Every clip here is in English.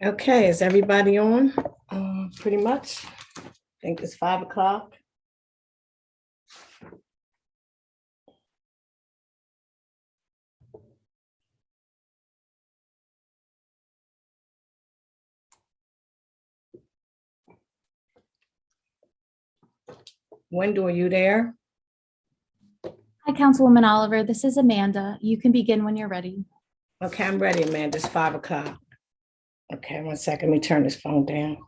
Okay, is everybody on? Pretty much. I think it's 5 o'clock. Wendell, are you there? Hi, Councilwoman Oliver. This is Amanda. You can begin when you're ready. Okay, I'm ready, Amanda. It's 5 o'clock. Okay, 1 second. Let me turn this phone down.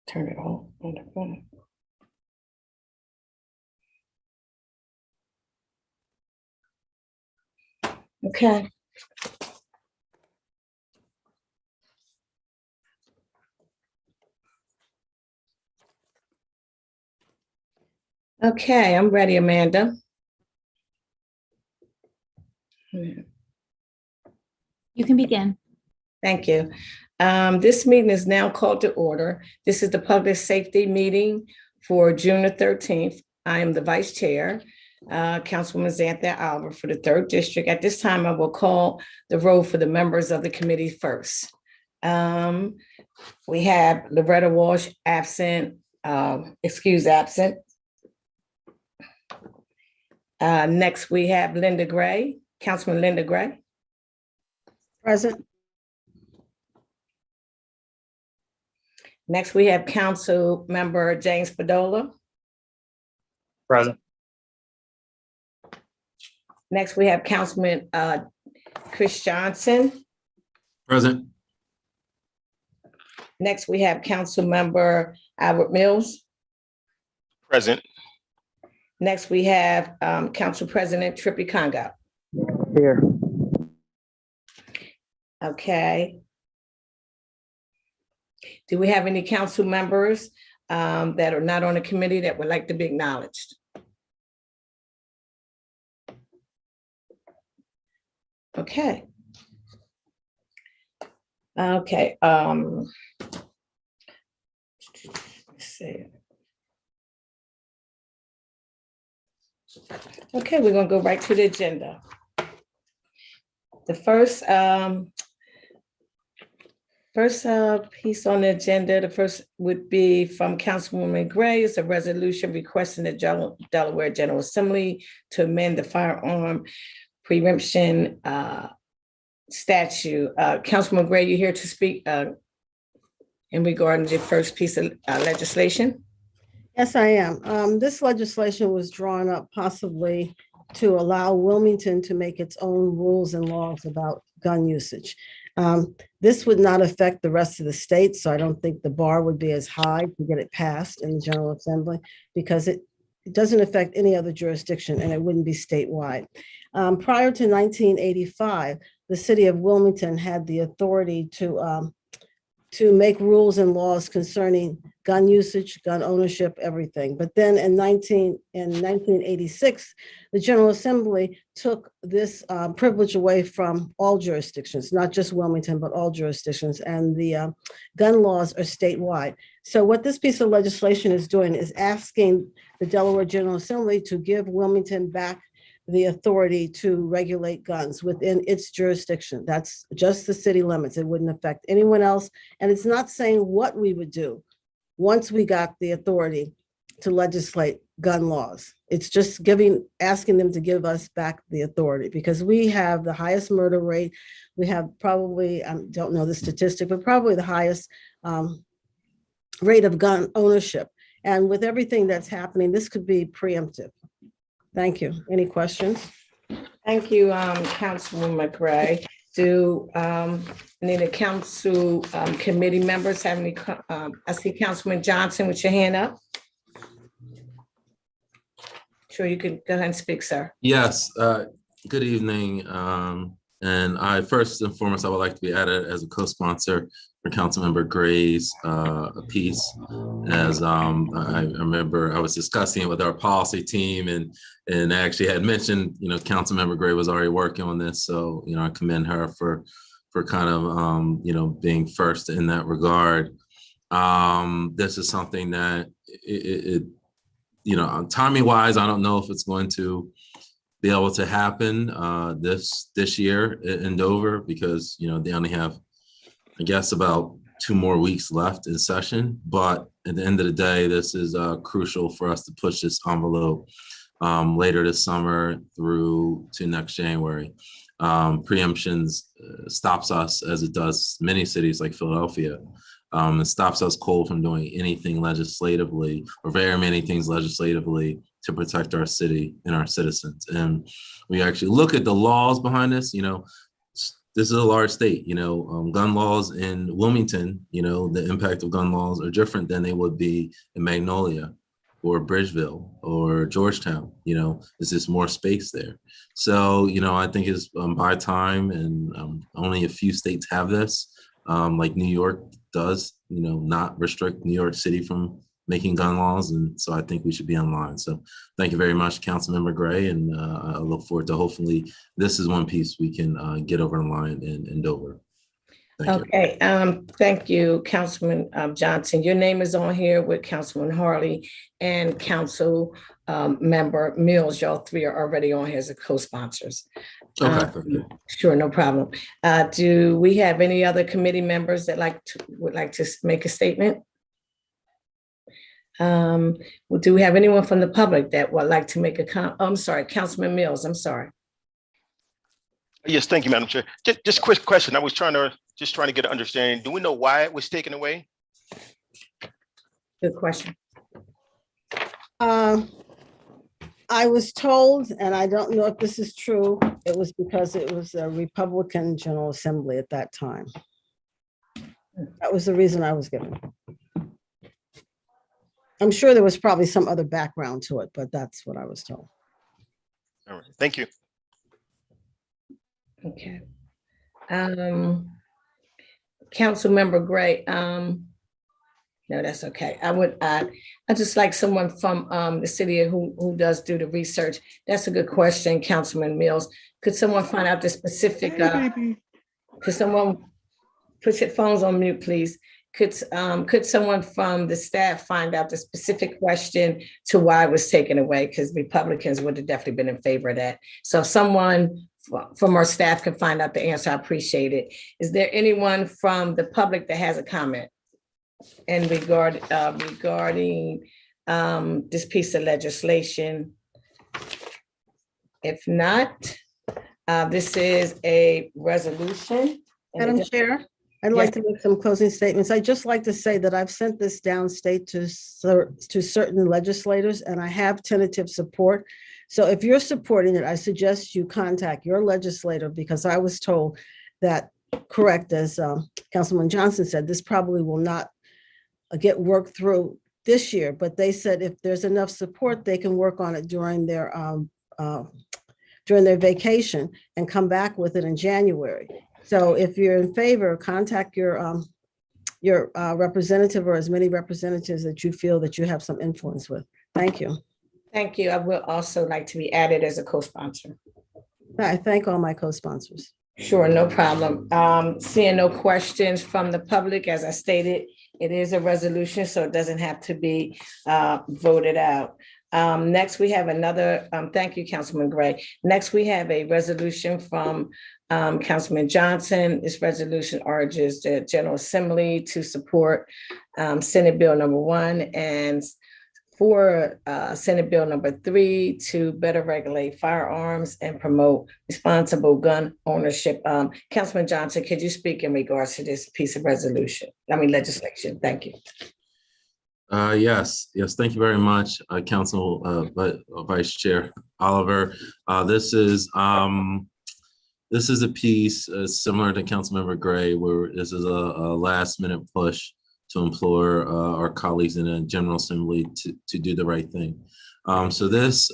Turn it off on the phone. Okay. Okay, I'm ready, Amanda. You can begin. Thank you. This meeting is now called to order. This is the public safety meeting for June the 13th. I am the vice chair, Councilwoman Xantha Oliver for the 3rd District. At this time, I will call the roll for the members of the committee first. We have Loretta Walsh absent, excuse absent. Next, we have Linda Gray, Councilman Linda Gray. Present. Next, we have Council Member James Padola. Present. Next, we have Councilman Chris Johnson. Present. Next, we have Council Member Albert Mills. Present. Next, we have Council President Trippy Congo. Here. Okay. Do we have any council members that are not on the committee that would like to be acknowledged? Okay. Okay. Let's see. Okay, we're gonna go right to the agenda. The first piece on the agenda, the first would be from Councilwoman Gray. It's a resolution requesting the Delaware General Assembly to amend the firearm preemption statute. Councilwoman Gray, you're here to speak in regard to the first piece of legislation? Yes, I am. This legislation was drawn up possibly to allow Wilmington to make its own rules and laws about gun usage. This would not affect the rest of the state, so I don't think the bar would be as high to get it passed in the General Assembly because it doesn't affect any other jurisdiction and it wouldn't be statewide. Prior to 1985, the city of Wilmington had the authority to make rules and laws concerning gun usage, gun ownership, everything. But then in 1986, the General Assembly took this privilege away from all jurisdictions, not just Wilmington, but all jurisdictions. And the gun laws are statewide. So what this piece of legislation is doing is asking the Delaware General Assembly to give Wilmington back the authority to regulate guns within its jurisdiction. That's just the city limits. It wouldn't affect anyone else. And it's not saying what we would do once we got the authority to legislate gun laws. It's just asking them to give us back the authority because we have the highest murder rate. We have probably, I don't know the statistic, but probably the highest rate of gun ownership. And with everything that's happening, this could be preemptive. Thank you. Any questions? Thank you, Councilwoman Gray. Do any of the council committee members have any? I see Councilman Johnson with your hand up. Sure, you can go ahead and speak, sir. Yes, good evening. And first and foremost, I would like to be added as a co-sponsor for Councilmember Gray's piece. As I remember, I was discussing it with our policy team and actually had mentioned, Councilmember Gray was already working on this. So, I commend her for kind of, being first in that regard. This is something that timing wise, I don't know if it's going to be able to happen this year in Dover, because they only have, I guess, about 2 more weeks left in session. But at the end of the day, this is crucial for us to push this envelope later this summer through to next January. Preemptions stops us, as it does many cities like Philadelphia. It stops us cold from doing anything legislatively, or very many things legislatively, to protect our city and our citizens. And we actually look at the laws behind this. This is a large state. Gun laws in Wilmington, the impact of gun laws are different than they would be in Magnolia or Bridgeville or Georgetown. There's just more space there. So, I think it's by time, and only a few states have this, like New York does, not restrict New York City from making gun laws. And so I think we should be in line. So thank you very much, Councilmember Gray. And I look forward to, hopefully this is one piece we can get over the line in Dover. Thank you. Okay, thank you, Councilman Johnson. Your name is on here with Councilman Harley and Council Member Mills. Y'all three are already on here as co-sponsors. Okay. Sure, no problem. Do we have any other committee members that would like to make a statement? Do we have anyone from the public that would like to make a comment? I'm sorry, Councilman Mills, I'm sorry. Yes, thank you, Madam Chair. Just a quick question. I was trying to get an understanding. Do we know why it was taken away? Good question. I was told, and I don't know if this is true, it was because it was a Republican General Assembly at that time. That was the reason I was given. I'm sure there was probably some other background to it, but that's what I was told. All right, thank you. Okay. Councilmember Gray, no, that's okay. I just like someone from the city who does do the research. That's a good question, Councilman Mills. Could someone find out the specific, could someone put your phones on mute, please? Could someone from the staff find out the specific question to why it was taken away? Because Republicans would have definitely been in favor of that. So if someone from our staff can find out the answer, I appreciate it. Is there anyone from the public that has a comment regarding this piece of legislation? If not, this is a resolution. Madam Chair, I'd like to make some closing statements. I'd just like to say that I've sent this downstate to certain legislators, and I have tentative support. So if you're supporting it, I suggest you contact your legislator, because I was told that, correct, as Councilman Johnson said, this probably will not get worked through this year, but they said if there's enough support, they can work on it during their vacation and come back with it in January. So if you're in favor, contact your representative, or as many representatives that you feel that you have some influence with. Thank you. Thank you. I would also like to be added as a co-sponsor. I thank all my co-sponsors. Sure, no problem. Seeing no questions from the public, as I stated, it is a resolution, so it doesn't have to be voted out. Next, we have another, thank you, Councilman Gray. Next, we have a resolution from Councilman Johnson. This resolution urges the General Assembly to support Senate Bill number 1 and for Senate Bill number 3 to better regulate firearms and promote responsible gun ownership. Councilman Johnson, could you speak in regards to this piece of legislation? Thank you. Yes, thank you very much, Council Vice Chair Oliver. This is a piece similar to Councilmember Gray, where this is a last minute push to implore our colleagues in the General Assembly to do the right thing. So this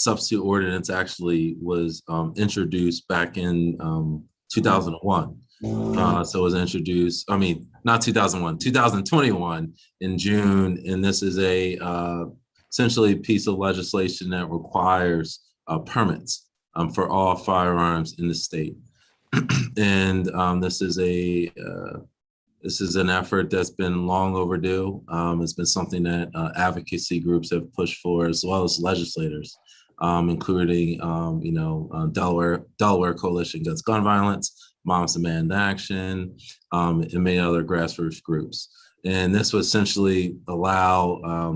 substitute ordinance actually was introduced back in 2001. So it was introduced, not 2001, 2021 in June. And this is essentially a piece of legislation that requires permits for all firearms in the state. And this is an effort that's been long overdue. It's been something that advocacy groups have pushed for, as well as legislators. including, Delaware Coalition Against Gun Violence, Moms Demand Action, and many other grassroots groups. And this would essentially allow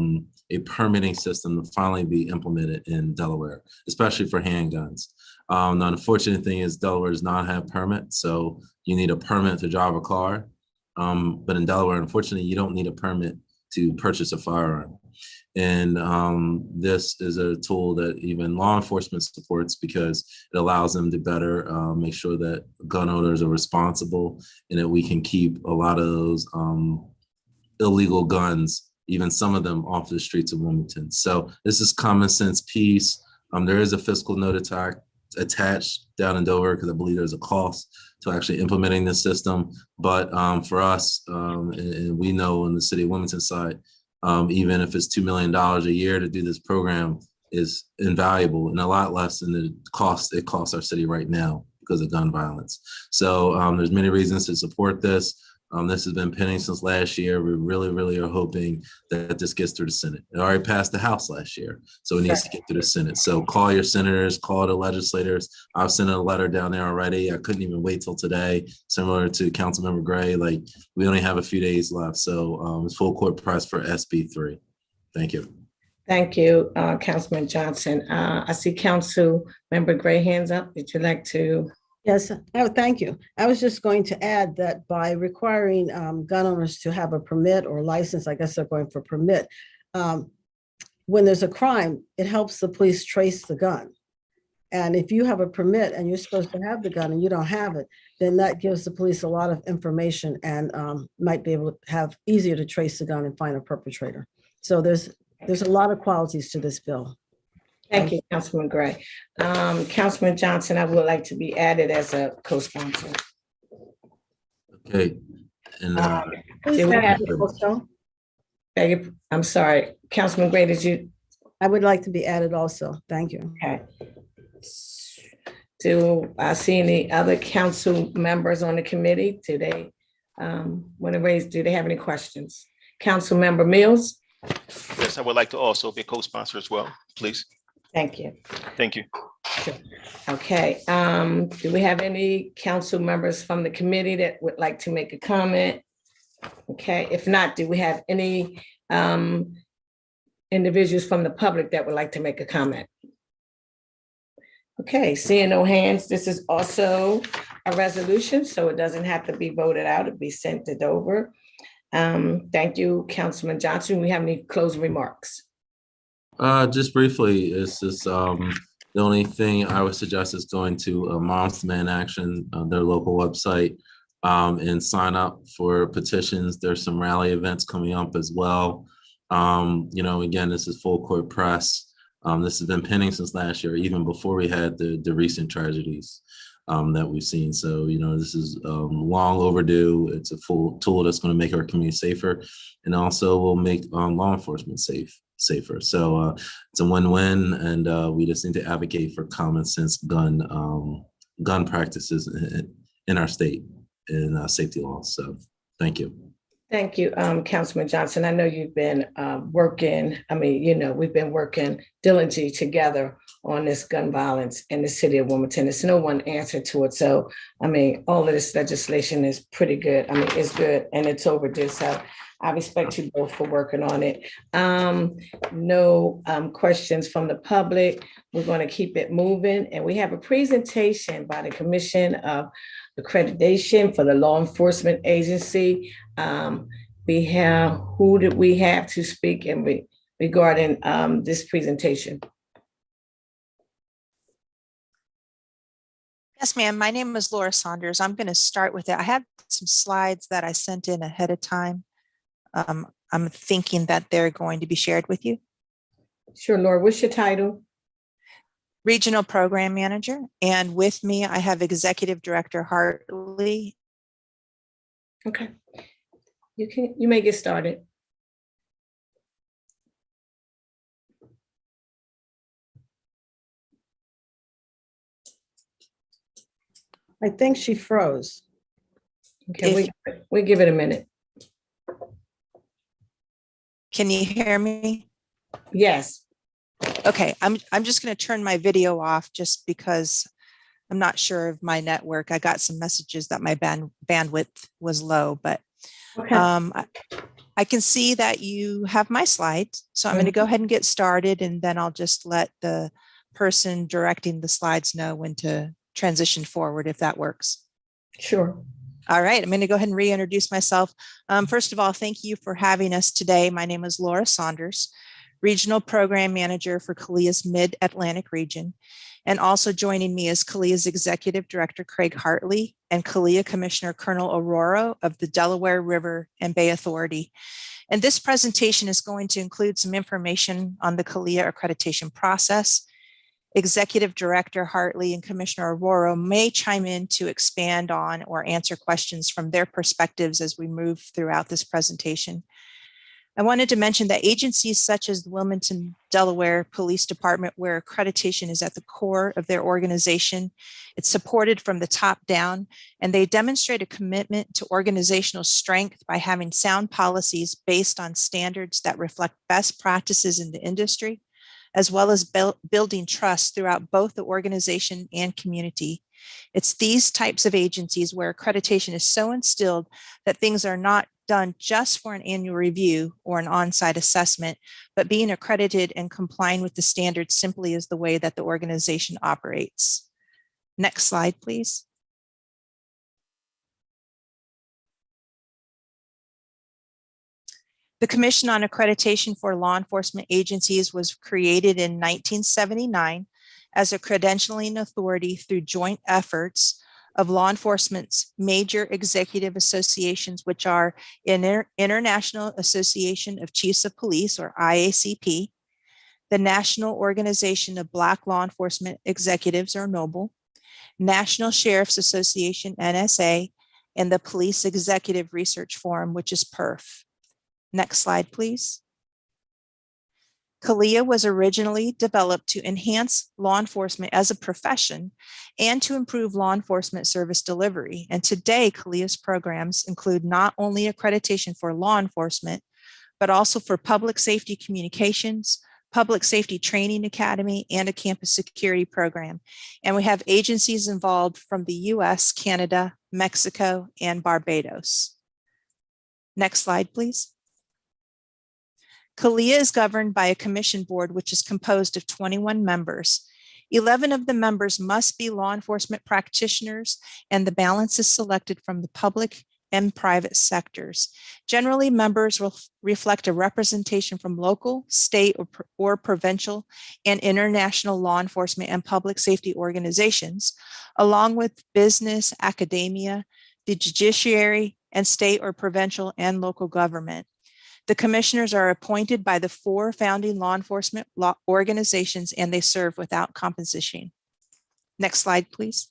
a permitting system to finally be implemented in Delaware, especially for handguns. The unfortunate thing is Delaware does not have permits, so you need a permit to drive a car. But in Delaware, unfortunately, you don't need a permit to purchase a firearm. And this is a tool that even law enforcement supports because it allows them to better make sure that gun owners are responsible and that we can keep a lot of those illegal guns, even some of them, off the streets of Wilmington. So this is common sense piece. There is a fiscal note attached down in Dover because I believe there's a cost to actually implementing this system. But for us, and we know on the city of Wilmington side, even if it's $2 million a year to do this program is invaluable and a lot less than the cost it costs our city right now because of gun violence. So there's many reasons to support this. This has been pending since last year. We really are hoping that this gets through the Senate. It already passed the House last year, so it needs to get through the Senate. So call your senators, call the legislators. I've sent a letter down there already. I couldn't even wait till today, similar to Councilmember Gray. Like, we only have a few days left. So it's full court press for SB3. Thank you. Thank you, Councilman Johnson. I see Councilmember Gray hands up. Would you like to? Yes, thank you. I was just going to add that by requiring gun owners to have a permit or license, I guess they're going for permit. When there's a crime, it helps the police trace the gun. And if you have a permit and you're supposed to have the gun and you don't have it, then that gives the police a lot of information and might be able to have easier to trace the gun and find a perpetrator. So there's a lot of qualities to this bill. Thank you, Councilman Gray. Councilman Johnson, I would like to be added as a co-sponsor. Okay. And Do we have- Also, I'm sorry, Councilman Gray, did you? I would like to be added also. Thank you. Okay. Do I see any other council members on the committee? Do they want to raise, do they have any questions? Councilmember Mills? Yes, I would like to also be a co-sponsor as well, please. Thank you. Thank you. Okay, do we have any council members from the committee that would like to make a comment? Okay, if not, do we have any individuals from the public that would like to make a comment? Okay, seeing no hands, this is also a resolution, so it doesn't have to be voted out, it'll be sent to Dover. Thank you, Councilman Johnson. We have any closing remarks? Just briefly, it's just the only thing I would suggest is going to Moms Demand Action, their local website, and sign up for petitions. There's some rally events coming up as well. Again, this is full court press. This has been pending since last year, even before we had the recent tragedies that we've seen. So, this is long overdue. It's a full tool that's going to make our community safer and also will make law enforcement safer. So it's a win-win, and we just need to advocate for common sense gun practices in our state and safety laws. So thank you. Thank you, Councilman Johnson. I know you've been working, we've been working diligently together on this gun violence in the city of Wilmington. There's no one answer to it. So, all of this legislation is pretty good. It's good and it's overdue. So I respect you both for working on it. No questions from the public. We're going to keep it moving. And we have a presentation by the Commission of Accreditation for the Law Enforcement Agency. Who did we have to speak regarding this presentation? Yes, ma'am. My name is Laura Saunders. I'm going to start with it. I have some slides that I sent in ahead of time. I'm thinking that they're going to be shared with you. Sure, Laura, what's your title? Regional Program Manager. And with me, I have Executive Director Hartley. Okay. You may get started. I think she froze. Okay, we give it a minute. Can you hear me? Yes. Okay, I'm just going to turn my video off just because I'm not sure of my network. I got some messages that my bandwidth was low, but Okay. I can see that you have my slides. So I'm going to go ahead and get started, and then I'll just let the person directing the slides know when to transition forward if that works. Sure. All right, I'm going to go ahead and reintroduce myself. First of all, thank you for having us today. My name is Laura Saunders, Regional Program Manager for CALIA's Mid-Atlantic region. And also joining me is CALIA's Executive Director, Craig Hartley, and CALIA Commissioner Colonel Aurora of the Delaware River and Bay Authority. And this presentation is going to include some information on the CALIA accreditation process. Executive Director Hartley and Commissioner Aurora may chime in to expand on or answer questions from their perspectives as we move throughout this presentation. I wanted to mention that agencies such as the Wilmington, Delaware Police Department, where accreditation is at the core of their organization, it's supported from the top down, and they demonstrate a commitment to organizational strength by having sound policies based on standards that reflect best practices in the industry, as well as building trust throughout both the organization and community. It's these types of agencies where accreditation is so instilled that things are not done just for an annual review or an on-site assessment, but being accredited and complying with the standards simply is the way that the organization operates. Next slide, please. The Commission on Accreditation for Law Enforcement Agencies was created in 1979 as a credentialing authority through joint efforts of law enforcement's major executive associations, which are International Association of Chiefs of Police, or IACP, the National Organization of Black Law Enforcement Executives, or NOBLE, National Sheriff's Association, NSA, and the Police Executive Research Forum, which is PERF. Next slide, please. CALIA was originally developed to enhance law enforcement as a profession and to improve law enforcement service delivery. And today, CALIA's programs include not only accreditation for law enforcement, but also for public safety communications, public safety training academy, and a campus security program. And we have agencies involved from the US, Canada, Mexico, and Barbados. Next slide, please. CALIA is governed by a commission board, which is composed of 21 members. 11 of the members must be law enforcement practitioners, and the balance is selected from the public and private sectors. Generally, members will reflect a representation from local, state, or provincial and international law enforcement and public safety organizations, along with business, academia, the judiciary, and state or provincial and local government. The commissioners are appointed by the 4 founding law enforcement organizations, and they serve without compensation. Next slide, please.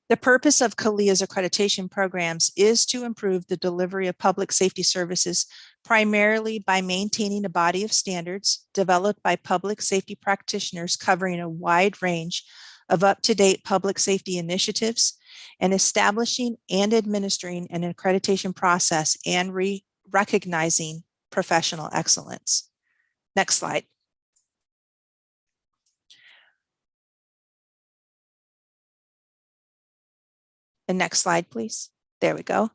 The purpose of CALIA's accreditation programs is to improve the delivery of public safety services, primarily by maintaining a body of standards developed by public safety practitioners covering a wide range of up-to-date public safety initiatives, and establishing and administering an accreditation process and recognizing professional excellence. Next slide. The next slide, please. There we go.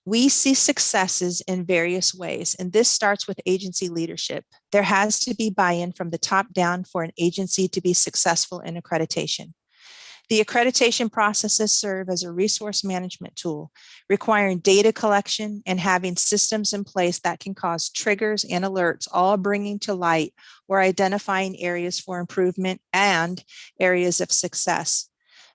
We see successes in various ways, and this starts with agency leadership. There has to be buy-in from the top down for an agency to be successful in accreditation. The accreditation processes serve as a resource management tool, requiring data collection and having systems in place that can cause triggers and alerts, all bringing to light or identifying areas for improvement and areas of success.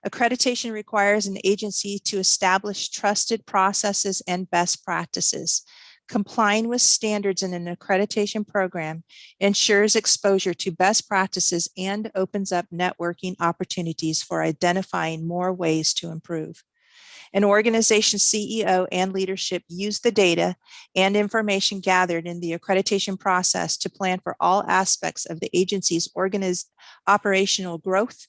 Accreditation requires an agency to establish trusted processes and best practices. Complying with standards in an accreditation program ensures exposure to best practices and opens up networking opportunities for identifying more ways to improve. An organization's CEO and leadership use the data and information gathered in the accreditation process to plan for all aspects of the agency's operational growth,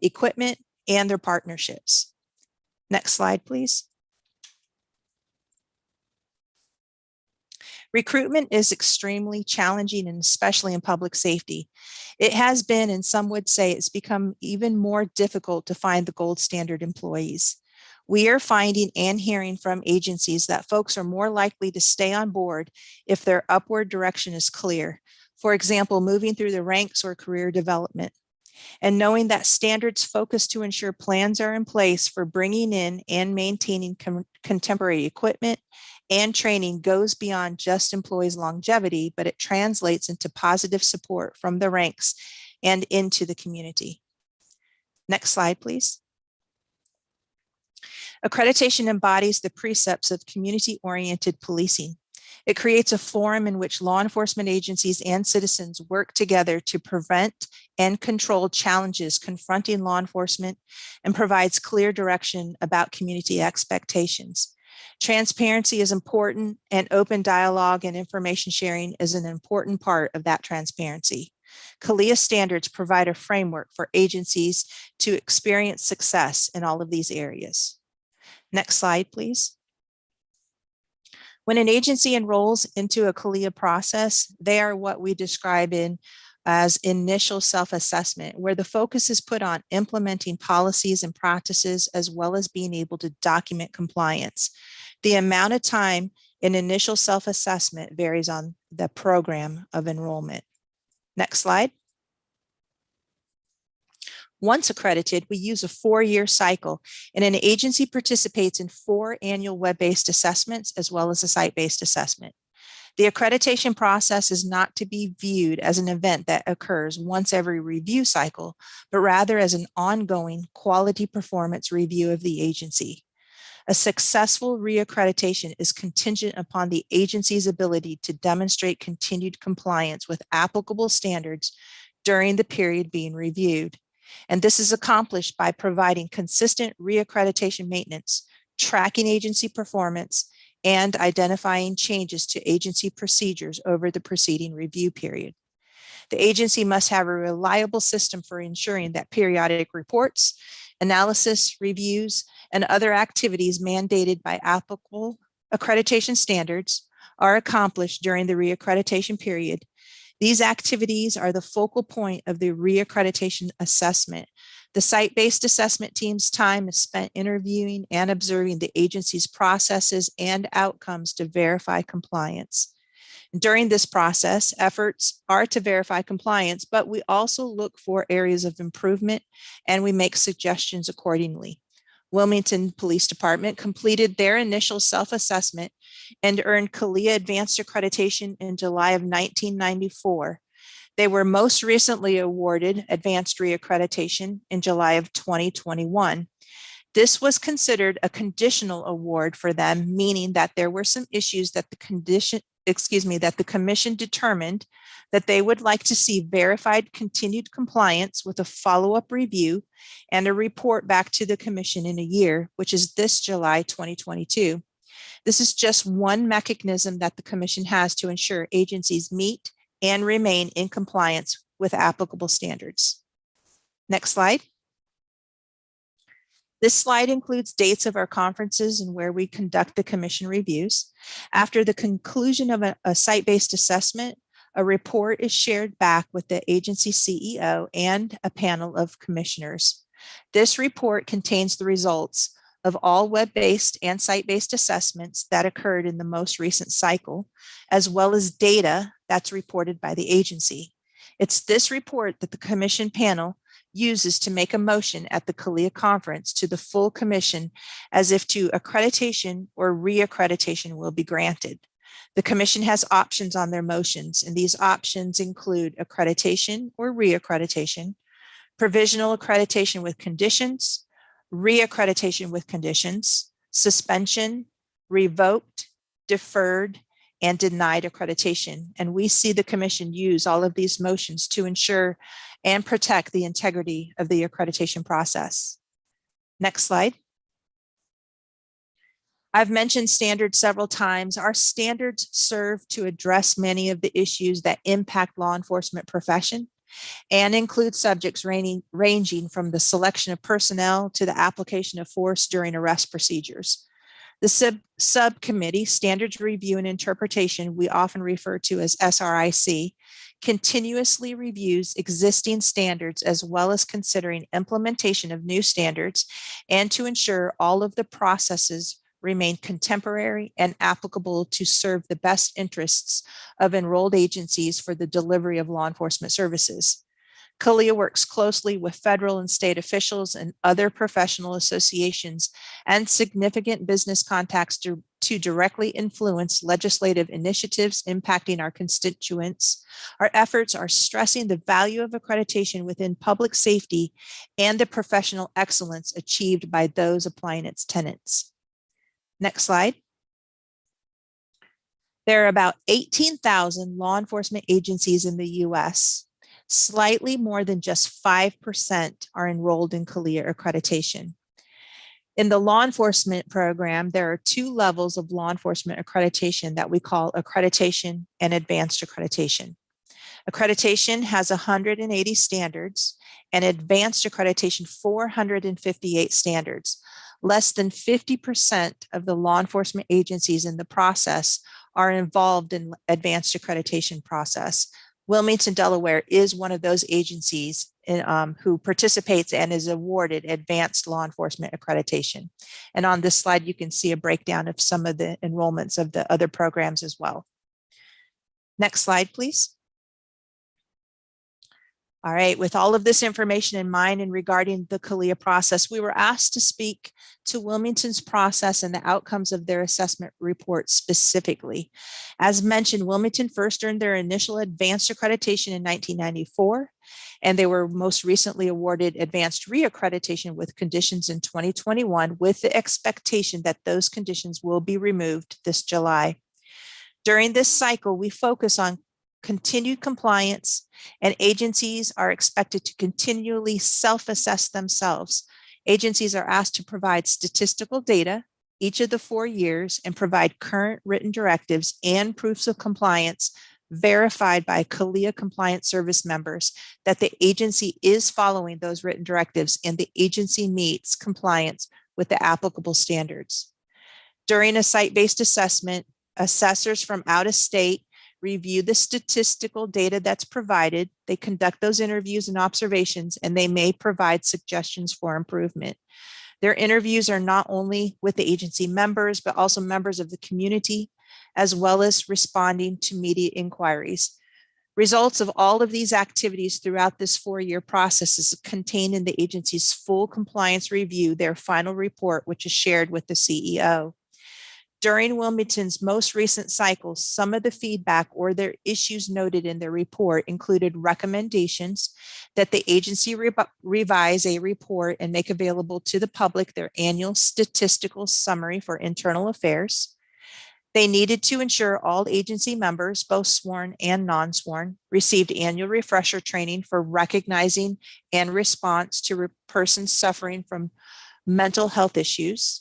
equipment, and their partnerships. Next slide, please. Recruitment is extremely challenging, and especially in public safety. It has been, and some would say it's become even more difficult to find the gold standard employees. We are finding and hearing from agencies that folks are more likely to stay on board if their upward direction is clear. For example, moving through the ranks or career development. And knowing that standards focus to ensure plans are in place for bringing in and maintaining contemporary equipment and training goes beyond just employees' longevity, but it translates into positive support from the ranks and into the community. Next slide, please. Accreditation embodies the precepts of community-oriented policing. It creates a forum in which law enforcement agencies and citizens work together to prevent and control challenges confronting law enforcement and provides clear direction about community expectations. Transparency is important, and open dialogue and information sharing is an important part of that transparency. CALEA standards provide a framework for agencies to experience success in all of these areas. Next slide, please. When an agency enrolls into a CALEA process, they are what we describe as initial self-assessment, where the focus is put on implementing policies and practices, as well as being able to document compliance. The amount of time in initial self-assessment varies on the program of enrollment. Next slide. Once accredited, we use a 4-year cycle, and an agency participates in 4 annual web-based assessments as well as a site-based assessment. The accreditation process is not to be viewed as an event that occurs once every review cycle, but rather as an ongoing quality performance review of the agency. A successful reaccreditation is contingent upon the agency's ability to demonstrate continued compliance with applicable standards during the period being reviewed. And this is accomplished by providing consistent reaccreditation maintenance, tracking agency performance, and identifying changes to agency procedures over the preceding review period. The agency must have a reliable system for ensuring that periodic reports, analysis, reviews, and other activities mandated by applicable accreditation standards are accomplished during the reaccreditation period. These activities are the focal point of the reaccreditation assessment. The site-based assessment team's time is spent interviewing and observing the agency's processes and outcomes to verify compliance. During this process, efforts are to verify compliance, but we also look for areas of improvement and we make suggestions accordingly. Wilmington Police Department completed their initial self-assessment and earned CALEA Advanced Accreditation in July of 1994. They were most recently awarded Advanced Reaccreditation in July of 2021. This was considered a conditional award for them, meaning that there were some issues that the commission determined that they would like to see verified continued compliance with a follow-up review and a report back to the commission in a year, which is this July 2022. This is just one mechanism that the commission has to ensure agencies meet and remain in compliance with applicable standards. Next slide. This slide includes dates of our conferences and where we conduct the commission reviews. After the conclusion of a site-based assessment, a report is shared back with the agency CEO and a panel of commissioners. This report contains the results of all web-based and site-based assessments that occurred in the most recent cycle, as well as data that's reported by the agency. It's this report that the commission panel uses to make a motion at the CALEA conference to the full commission as if to accreditation or reaccreditation will be granted. The commission has options on their motions, and these options include accreditation or reaccreditation, provisional accreditation with conditions, reaccreditation with conditions, suspension, revoked, deferred, and denied accreditation. And we see the commission use all of these motions to ensure and protect the integrity of the accreditation process. Next slide. I've mentioned standards several times. Our standards serve to address many of the issues that impact law enforcement profession and include subjects ranging from the selection of personnel to the application of force during arrest procedures. The subcommittee, Standards Review and Interpretation, we often refer to as SRIC, continuously reviews existing standards as well as considering implementation of new standards and to ensure all of the processes remain contemporary and applicable to serve the best interests of enrolled agencies for the delivery of law enforcement services. CALEA works closely with federal and state officials and other professional associations and significant business contacts to directly influence legislative initiatives impacting our constituents. Our efforts are stressing the value of accreditation within public safety and the professional excellence achieved by those applying its tenets. Next slide. There are about 18,000 law enforcement agencies in the US. Slightly more than just 5% are enrolled in CALEA accreditation. In the law enforcement program, there are two levels of law enforcement accreditation that we call accreditation and advanced accreditation. Accreditation has 180 standards and advanced accreditation 458 standards. Less than 50% of the law enforcement agencies in the process are involved in advanced accreditation process. Wilmington, Delaware is one of those agencies who participates and is awarded advanced law enforcement accreditation. And on this slide, you can see a breakdown of some of the enrollments of the other programs as well. Next slide, please. All right, with all of this information in mind and regarding the CALEA process, we were asked to speak to Wilmington's process and the outcomes of their assessment report specifically. As mentioned, Wilmington first earned their initial advanced accreditation in 1994, and they were most recently awarded advanced reaccreditation with conditions in 2021, with the expectation that those conditions will be removed this July. During this cycle, we focus on continued compliance, and agencies are expected to continually self-assess themselves. Agencies are asked to provide statistical data each of the 4 years and provide current written directives and proofs of compliance verified by CALEA compliance service members that the agency is following those written directives and the agency meets compliance with the applicable standards. During a site-based assessment, assessors from out of state review the statistical data that's provided. They conduct those interviews and observations, and they may provide suggestions for improvement. Their interviews are not only with the agency members, but also members of the community, as well as responding to media inquiries. Results of all of these activities throughout this 4-year process is contained in the agency's full compliance review, their final report, which is shared with the CEO. During Wilmington's most recent cycles, some of the feedback or their issues noted in their report included recommendations that the agency revise a report and make available to the public their annual statistical summary for internal affairs. They needed to ensure all agency members, both sworn and non-sworn, received annual refresher training for recognizing and response to persons suffering from mental health issues.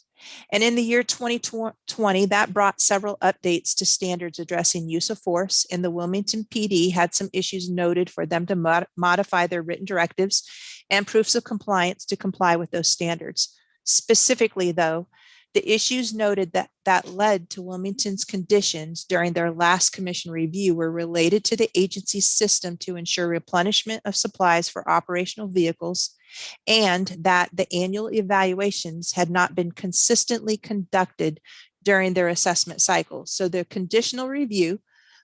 And in the year 2020, that brought several updates to standards addressing use of force, and the Wilmington PD had some issues noted for them to modify their written directives and proofs of compliance to comply with those standards. Specifically, though, the issues noted that led to Wilmington's conditions during their last commission review were related to the agency's system to ensure replenishment of supplies for operational vehicles, and that the annual evaluations had not been consistently conducted during their assessment cycle. So the conditional review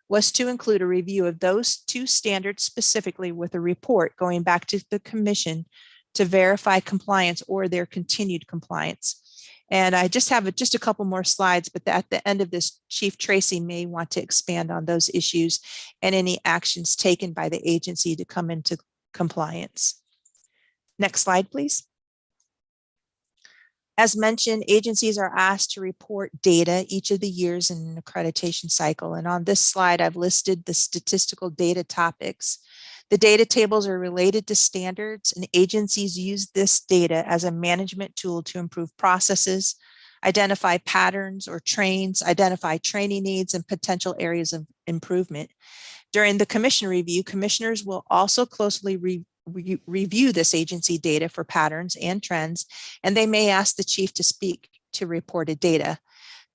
was to include a review of those two standards specifically with a report going back to the commission to verify compliance or their continued compliance. And I just have just a couple more slides, but at the end of this, Chief Tracy may want to expand on those issues and any actions taken by the agency to come into compliance. Next slide, please. As mentioned, agencies are asked to report data each of the years in an accreditation cycle. And on this slide, I've listed the statistical data topics. The data tables are related to standards, and agencies use this data as a management tool to improve processes, identify patterns or trends, identify training needs and potential areas of improvement. During the commission review, commissioners will also closely review this agency data for patterns and trends, and they may ask the chief to speak to reported data.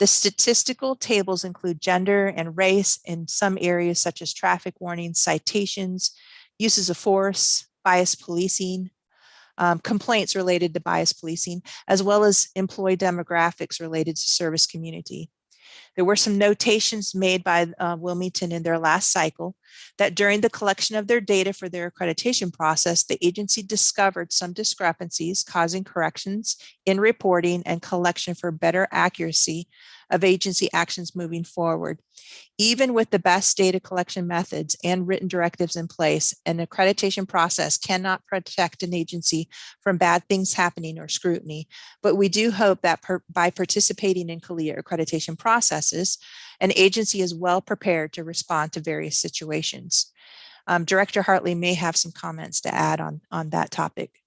The statistical tables include gender and race in some areas such as traffic warnings, citations, uses of force, bias policing, complaints related to bias policing, as well as employee demographics related to service community. There were some notations made by Wilmington in their last cycle that during the collection of their data for their accreditation process, the agency discovered some discrepancies causing corrections in reporting and collection for better accuracy of agency actions moving forward. Even with the best data collection methods and written directives in place, an accreditation process cannot protect an agency from bad things happening or scrutiny. But we do hope that by participating in CALEA accreditation processes, an agency is well prepared to respond to various situations. Director Hartley may have some comments to add on that topic.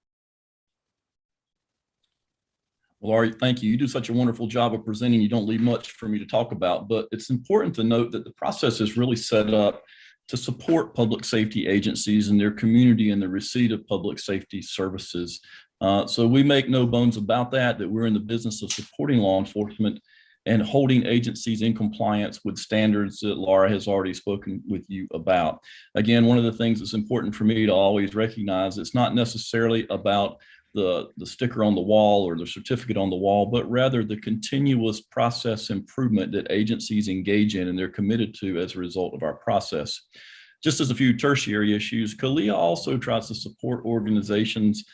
Well, Laurie, thank you. You do such a wonderful job of presenting. You don't leave much for me to talk about, but it's important to note that the process is really set up to support public safety agencies and their community in the receipt of public safety services. So we make no bones about that we're in the business of supporting law enforcement and holding agencies in compliance with standards that Laura has already spoken with you about. Again, one of the things that's important for me to always recognize, it's not necessarily about the sticker on the wall or the certificate on the wall, but rather the continuous process improvement that agencies engage in and they're committed to as a result of our process. Just as a few tertiary issues, CALEA also tries to support organizations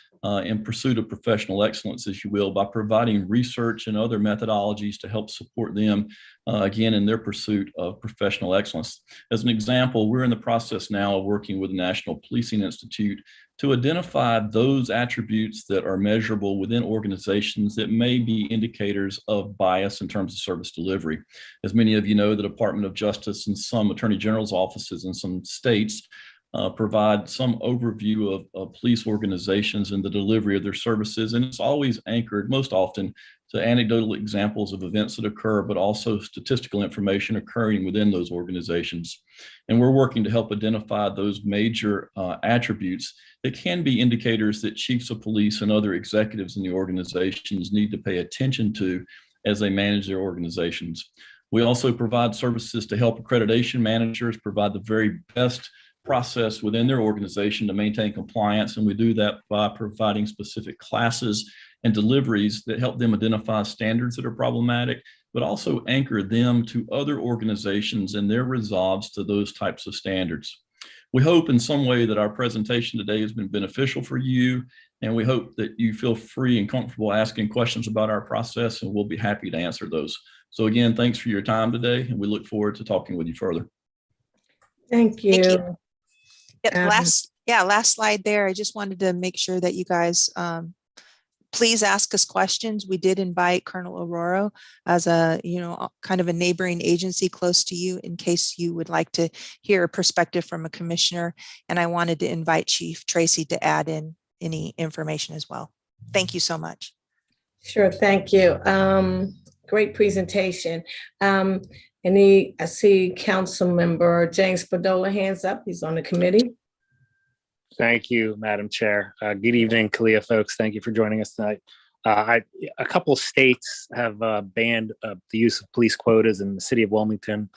in pursuit of professional excellence, if you will, by providing research and other methodologies to help support them, again, in their pursuit of professional excellence. As an example, we're in the process now of working with the National Policing Institute to identify those attributes that are measurable within organizations that may be indicators of bias in terms of service delivery. As many of you know, the Department of Justice and some Attorney General's offices in some states provide some overview of police organizations and the delivery of their services. And it's always anchored most often to anecdotal examples of events that occur, but also statistical information occurring within those organizations. And we're working to help identify those major attributes that can be indicators that chiefs of police and other executives in the organizations need to pay attention to as they manage their organizations. We also provide services to help accreditation managers provide the very best process within their organization to maintain compliance. And we do that by providing specific classes and deliveries that help them identify standards that are problematic, but also anchor them to other organizations and their resolves to those types of standards. We hope in some way that our presentation today has been beneficial for you, and we hope that you feel free and comfortable asking questions about our process, and we'll be happy to answer those. So again, thanks for your time today, and we look forward to talking with you further. Thank you. Thank you. Last slide there. I just wanted to make sure that you guys please ask us questions. We did invite Colonel Aurora as a, kind of a neighboring agency close to you in case you would like to hear a perspective from a commissioner. And I wanted to invite Chief Tracy to add in any information as well. Thank you so much. Sure, thank you. Great presentation. I see Council Member James Spadola hands up. He's on the committee. Thank you, Madam Chair. Good evening, CALEA folks. Thank you for joining us tonight. A couple states have banned the use of police quotas, and the city of Wilmington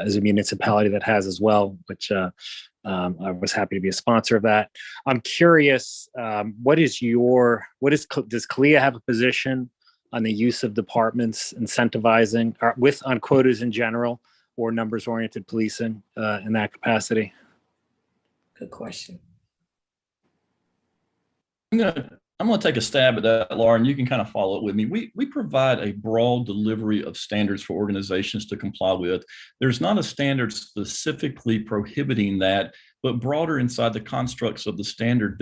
is a municipality that has as well, which I was happy to be a sponsor of that. I'm curious, does CALEA have a position on the use of departments incentivizing on quotas in general or numbers-oriented policing in that capacity? Good question. I'm going to take a stab at that, Laura, and you can kind of follow it with me. We provide a broad delivery of standards for organizations to comply with. There's not a standard specifically prohibiting that, but broader inside the constructs of the standard,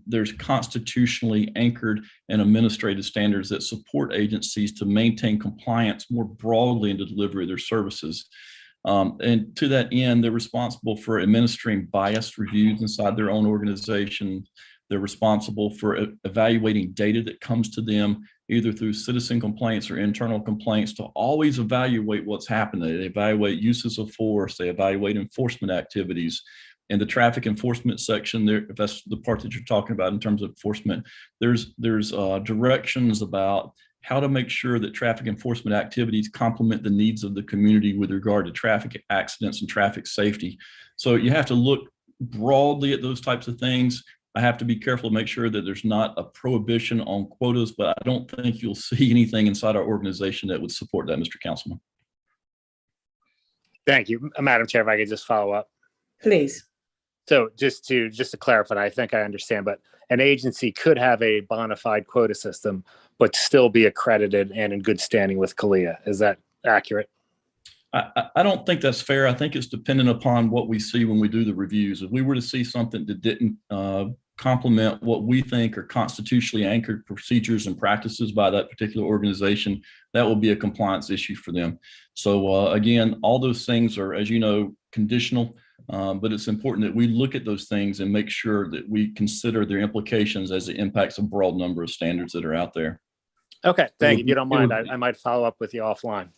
there's constitutionally anchored and administrative standards that support agencies to maintain compliance more broadly in the delivery of their services. And to that end, they're responsible for administering biased reviews inside their own organization. They're responsible for evaluating data that comes to them either through citizen complaints or internal complaints to always evaluate what's happening. They evaluate uses of force, they evaluate enforcement activities. In the traffic enforcement section there, if that's the part that you're talking about in terms of enforcement, there's directions about how to make sure that traffic enforcement activities complement the needs of the community with regard to traffic accidents and traffic safety. So you have to look broadly at those types of things. I have to be careful to make sure that there's not a prohibition on quotas, but I don't think you'll see anything inside our organization that would support that, Mr. Councilman. Thank you, Madam Chair. If I could just follow up. Please. So just to clarify, I think I understand, but an agency could have a bona fide quota system, but still be accredited and in good standing with CALEA. Is that accurate? I don't think that's fair. I think it's dependent upon what we see when we do the reviews. If we were to see something that didn't complement what we think are constitutionally anchored procedures and practices by that particular organization, that will be a compliance issue for them. So again, all those things are, as you know, conditional, but it's important that we look at those things and make sure that we consider their implications as it impacts a broad number of standards that are out there. Okay, thank you. If you don't mind, I might follow up with you offline.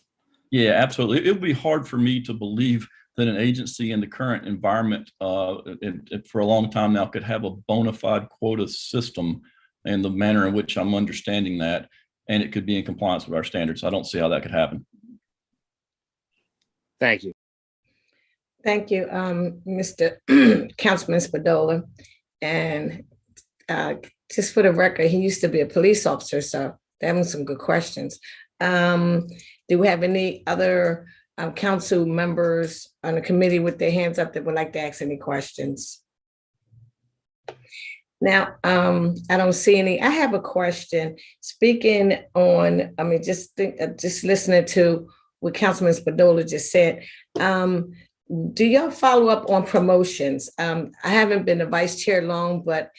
Yeah, absolutely. It would be hard for me to believe that an agency in the current environment for a long time now could have a bona fide quota system and the manner in which I'm understanding that, and it could be in compliance with our standards. I don't see how that could happen. Thank you. Thank you, Mr. Councilman Spadola. And just for the record, he used to be a police officer, so that was some good questions. Do we have any other council members on the committee with their hands up that would like to ask any questions? Now, I don't see any. I have a question. Speaking on, just listening to what Councilman Spadola just said. Do y'all follow up on promotions? I haven't been a vice chair long, but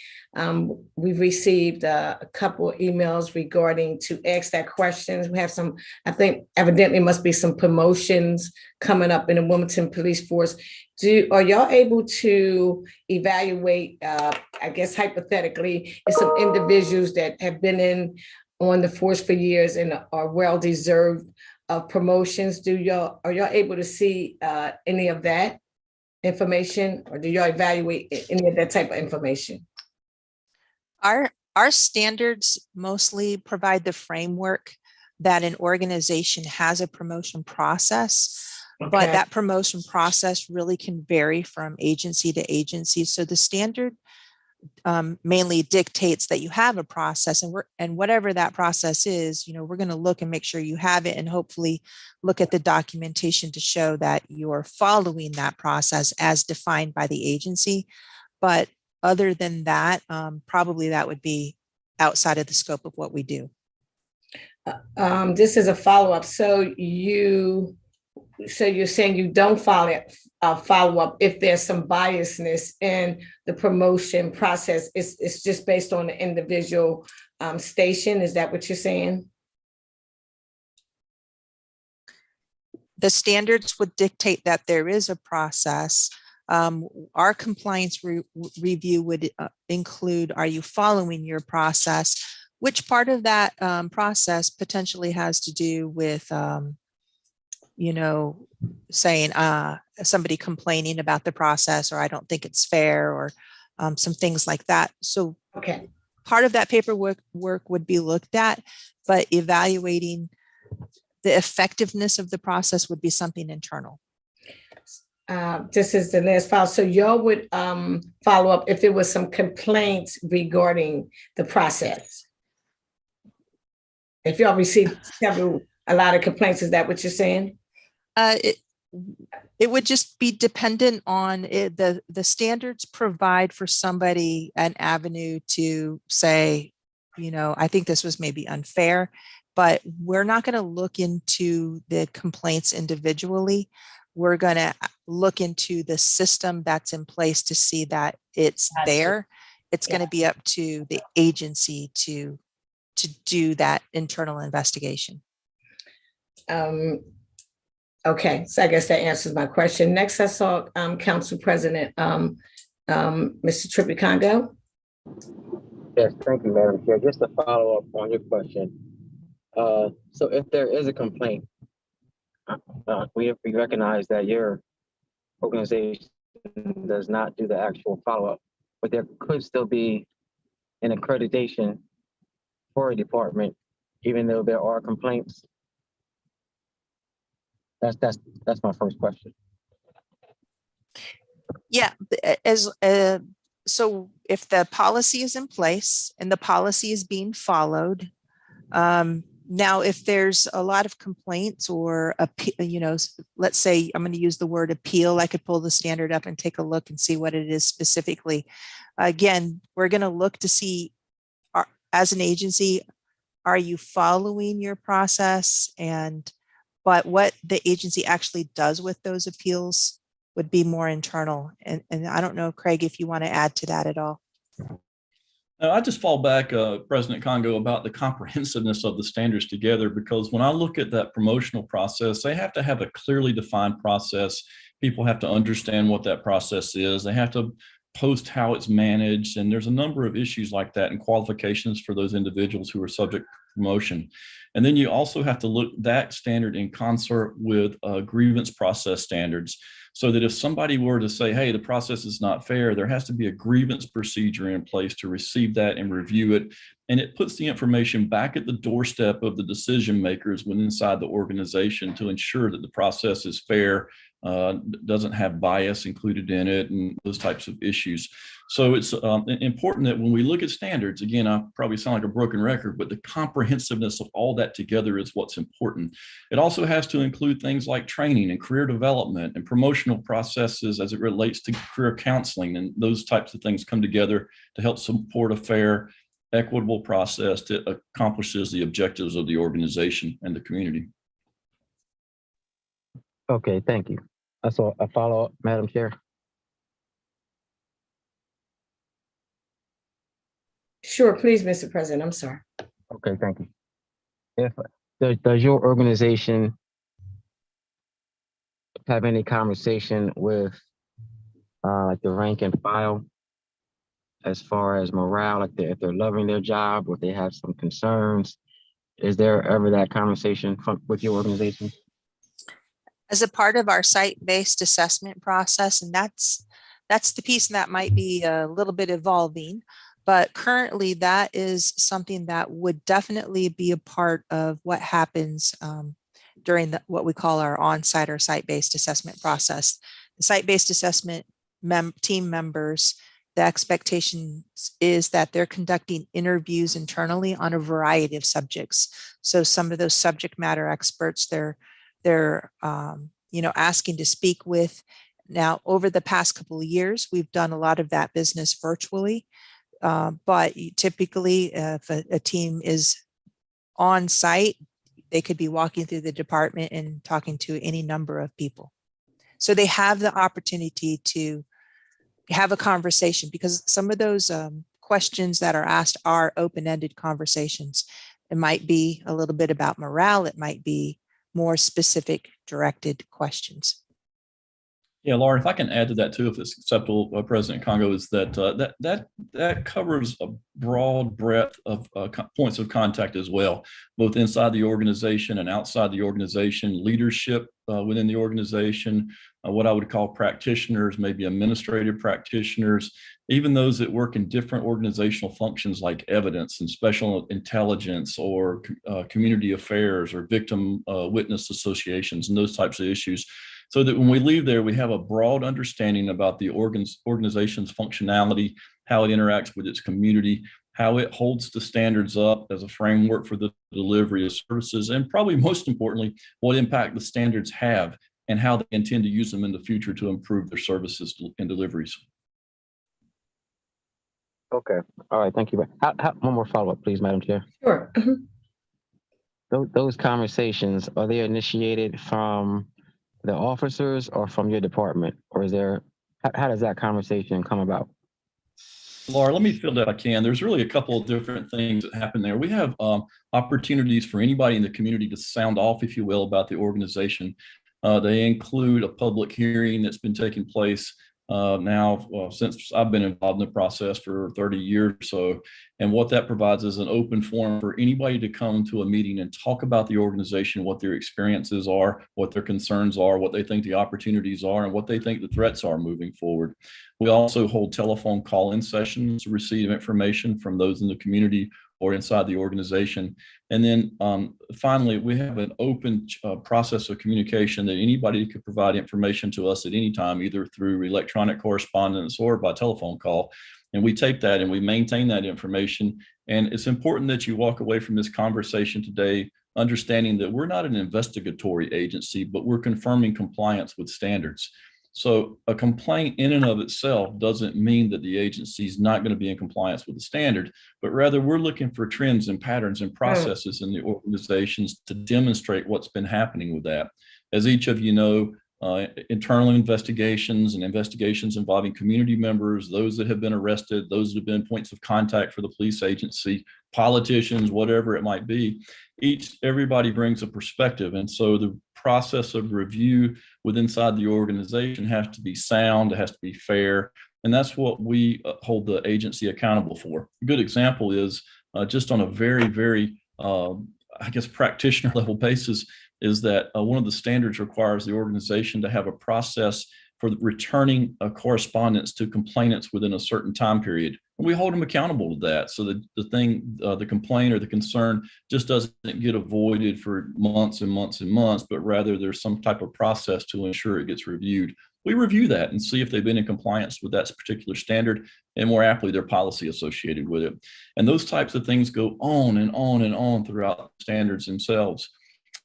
we've received a couple of emails regarding to ask that question. We have some, I think evidently must be some promotions coming up in the Wilmington Police Force. Are y'all able to evaluate, I guess hypothetically, if some individuals that have been on the force for years and are well-deserved of promotions, are y'all able to see any of that information, or do y'all evaluate any of that type of information? Our standards mostly provide the framework that an organization has a promotion process, but that promotion process really can vary from agency to agency. So the standard mainly dictates that you have a process, and whatever that process is, we're going to look and make sure you have it, and hopefully look at the documentation to show that you're following that process as defined by the agency. But other than that, probably that would be outside of the scope of what we do. This is a follow-up. So you're saying you don't follow up if there's some biasness in the promotion process. It's just based on the individual station. Is that what you're saying? The standards would dictate that there is a process. Our compliance review would include, are you following your process? Which part of that process potentially has to do with saying somebody complaining about the process, or I don't think it's fair, or some things like that. So part of that paperwork would be looked at, but evaluating the effectiveness of the process would be something internal. This is the last file. So y'all would follow up if there was some complaints regarding the process. If y'all received a lot of complaints, is that what you're saying? It would just be dependent on it. The standards provide for somebody an avenue to say, I think this was maybe unfair, but we're not going to look into the complaints individually. We're going to look into the system that's in place to see that it's there. It's going to be up to the agency to do that internal investigation. Okay, so I guess that answers my question. Next, I saw Council President Mr. Trippicongo. Yes, thank you, Madam Chair. Just to follow up on your question. So if there is a complaint, we recognize that your organization does not do the actual follow-up, but there could still be an accreditation for a department, even though there are complaints? That's my first question. Yeah, so if the policy is in place and the policy is being followed, now if there's a lot of complaints or let's say I'm going to use the word appeal, I could pull the standard up and take a look and see what it is specifically. Again, we're going to look to see, as an agency, are you following your process? But what the agency actually does with those appeals would be more internal. And I don't know, Craig, if you want to add to that at all. I just fall back, President Congo, about the comprehensiveness of the standards together, because when I look at that promotional process, they have to have a clearly defined process. People have to understand what that process is. They have to post how it's managed. And there's a number of issues like that and qualifications for those individuals who are subject to promotion. And then you also have to look that standard in concert with grievance process standards, so that if somebody were to say, hey, the process is not fair, there has to be a grievance procedure in place to receive that and review it. And it puts the information back at the doorstep of the decision makers within inside the organization to ensure that the process is fair, doesn't have bias included in it, and those types of issues. So it's important that when we look at standards, again, I probably sound like a broken record, but the comprehensiveness of all that together is what's important. It also has to include things like training and career development and promotional processes as it relates to career counseling, and those types of things come together to help support a fair, equitable process that accomplishes the objectives of the organization and the community. Okay, thank you. That's a follow-up, Madam Chair. Sure, please, Mr. President. I'm sorry. Okay, thank you. Does your organization have any conversation with like the rank and file as far as morale, like if they're loving their job or if they have some concerns? Is there ever that conversation with your organization? As a part of our site-based assessment process, and that's the piece that might be a little bit evolving, but currently that is something that would definitely be a part of what happens during what we call our on-site or site-based assessment process. The site-based assessment team members, the expectation is that they're conducting interviews internally on a variety of subjects. So some of those subject matter experts, they're asking to speak with. Now, over the past couple of years, we've done a lot of that business virtually, but typically if a team is on site, they could be walking through the department and talking to any number of people. So they have the opportunity to have a conversation, because some of those questions that are asked are open-ended conversations. It might be a little bit about morale. It might be more specific directed questions. Yeah, Laura, if I can add to that too, if it's acceptable, President Congo, is that that covers a broad breadth of points of contact as well, both inside the organization and outside the organization, leadership within the organization, what I would call practitioners, maybe administrative practitioners, even those that work in different organizational functions like evidence and special intelligence or community affairs or victim witness associations and those types of issues. So that when we leave there, we have a broad understanding about the organization's functionality, how it interacts with its community, how it holds the standards up as a framework for the delivery of services, and probably most importantly, what impact the standards have and how they intend to use them in the future to improve their services and deliveries. Okay, all right, thank you. One more follow-up, please, Madam Chair. Sure. Those conversations, are they initiated from the officers or from your department, or is there, how does that conversation come about? Laura, let me fill that I can. There's really a couple of different things that happen there. We have opportunities for anybody in the community to sound off, if you will, about the organization. They include a public hearing that's been taking place since I've been involved in the process for 30 years or so. And what that provides is an open forum for anybody to come to a meeting and talk about the organization, what their experiences are, what their concerns are, what they think the opportunities are, and what they think the threats are moving forward. We also hold telephone call-in sessions to receive information from those in the community or inside the organization. And then finally, we have an open process of communication that anybody could provide information to us at any time, either through electronic correspondence or by telephone call. And we tape that and we maintain that information. And it's important that you walk away from this conversation today understanding that we're not an investigatory agency, but we're confirming compliance with standards. So a complaint in and of itself doesn't mean that the agency is not going to be in compliance with the standard, but rather we're looking for trends and patterns and processes in the organizations to demonstrate what's been happening with that. As each of you know, internal investigations and investigations involving community members, those that have been arrested, those that have been points of contact for the police agency, politicians, whatever it might be, everybody brings a perspective. And so the process of review inside the organization has to be sound, it has to be fair. And that's what we hold the agency accountable for. A good example is just on a very, very, practitioner level basis, is that one of the standards requires the organization to have a process for returning correspondence to complainants within a certain time period. And we hold them accountable to that. So that the complaint or the concern just doesn't get avoided for months and months and months, but rather there's some type of process to ensure it gets reviewed. We review that and see if they've been in compliance with that particular standard and more aptly their policy associated with it. And those types of things go on and on and on throughout the standards themselves.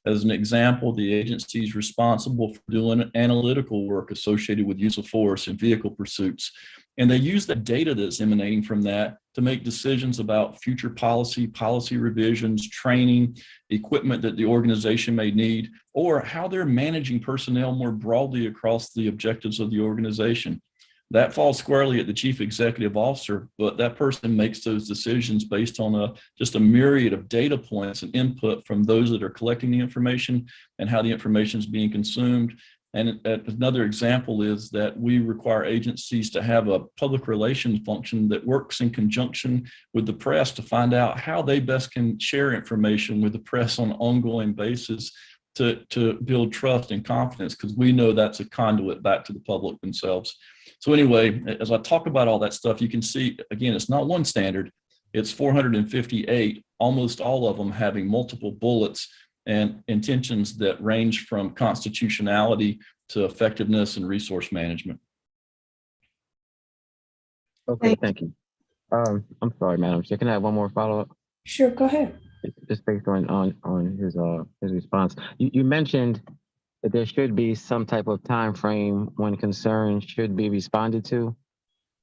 As an example, the agency is responsible for doing analytical work associated with use of force and vehicle pursuits. And they use the data that's emanating from that to make decisions about future policy revisions, training, equipment that the organization may need, or how they're managing personnel more broadly across the objectives of the organization. That falls squarely at the chief executive officer, but that person makes those decisions based on just a myriad of data points and input from those that are collecting the information and how the information is being consumed. And another example is that we require agencies to have a public relations function that works in conjunction with the press to find out how they best can share information with the press on an ongoing basis to build trust and confidence, because we know that's a conduit back to the public themselves. So anyway, as I talk about all that stuff, you can see, again, it's not one standard, it's 458, almost all of them having multiple bullets and intentions that range from constitutionality to effectiveness and resource management. Okay, thank you. I'm sorry, Madam Chair. Can I have one more follow-up? Sure, go ahead. Just based on his response. You mentioned that there should be some type of time frame when concerns should be responded to.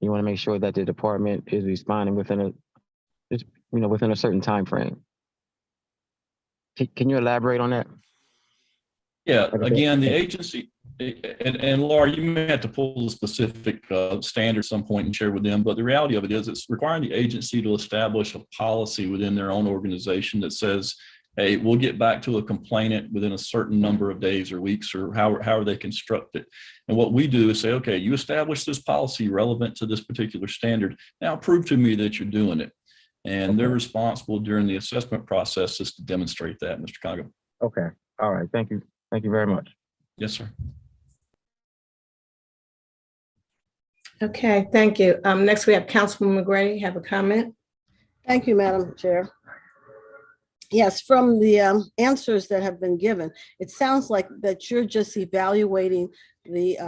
You want to make sure that the department is responding within a certain time frame. Can you elaborate on that? Yeah, again, the agency, and Laura, you may have to pull the specific standard at some point and share with them, but the reality of it is it's requiring the agency to establish a policy within their own organization that says, hey, we'll get back to a complainant within a certain number of days or weeks, or how they construct it. And what we do is say, okay, you establish this policy relevant to this particular standard. Now prove to me that you're doing it. And they're responsible during the assessment process is to demonstrate that, Mr. Congo. Okay. All right. Thank you. Thank you very much. Yes, sir. Okay, thank you. Next we have Councilwoman McGray, have a comment? Thank you, Madam Chair. Yes, from the answers that have been given, it sounds like that you're just evaluating the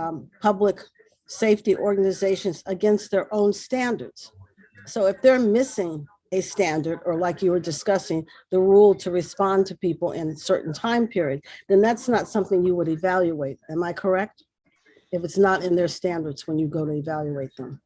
public safety organizations against their own standards. So if they're missing a standard, or like you were discussing, the rule to respond to people in a certain time period, then that's not something you would evaluate. Am I correct? If it's not in their standards when you go to evaluate them.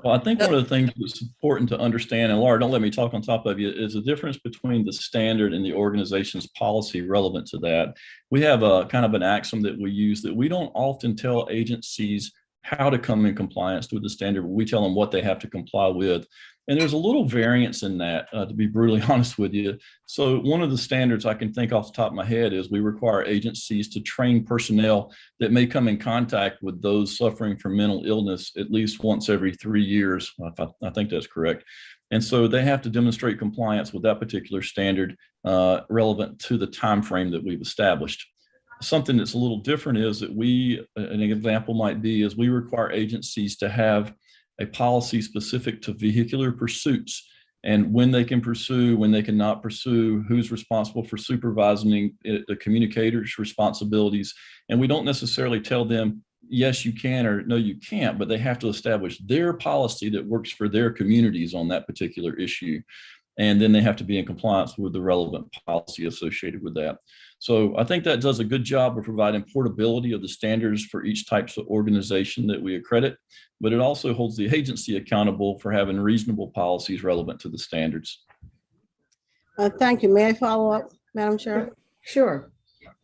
Well, I think one of the things that's important to understand, and Laura, don't let me talk on top of you, is the difference between the standard and the organization's policy relevant to that. We have a kind of an axiom that we use that we don't often tell agencies how to come in compliance with the standard. We tell them what they have to comply with. And there's a little variance in that, to be brutally honest with you. So one of the standards I can think off the top of my head is we require agencies to train personnel that may come in contact with those suffering from mental illness at least once every 3 years. I think that's correct. And so they have to demonstrate compliance with that particular standard relevant to the time frame that we've established. Something that's a little different is that an example might be is we require agencies to have a policy specific to vehicular pursuits and when they can pursue, when they cannot pursue, who's responsible for supervising the communicators' responsibilities. And we don't necessarily tell them, yes, you can or no, you can't, but they have to establish their policy that works for their communities on that particular issue. And then they have to be in compliance with the relevant policy associated with that. So I think that does a good job of providing portability of the standards for each type of organization that we accredit, but it also holds the agency accountable for having reasonable policies relevant to the standards. Thank you. May I follow up, Madam Chair? Sure.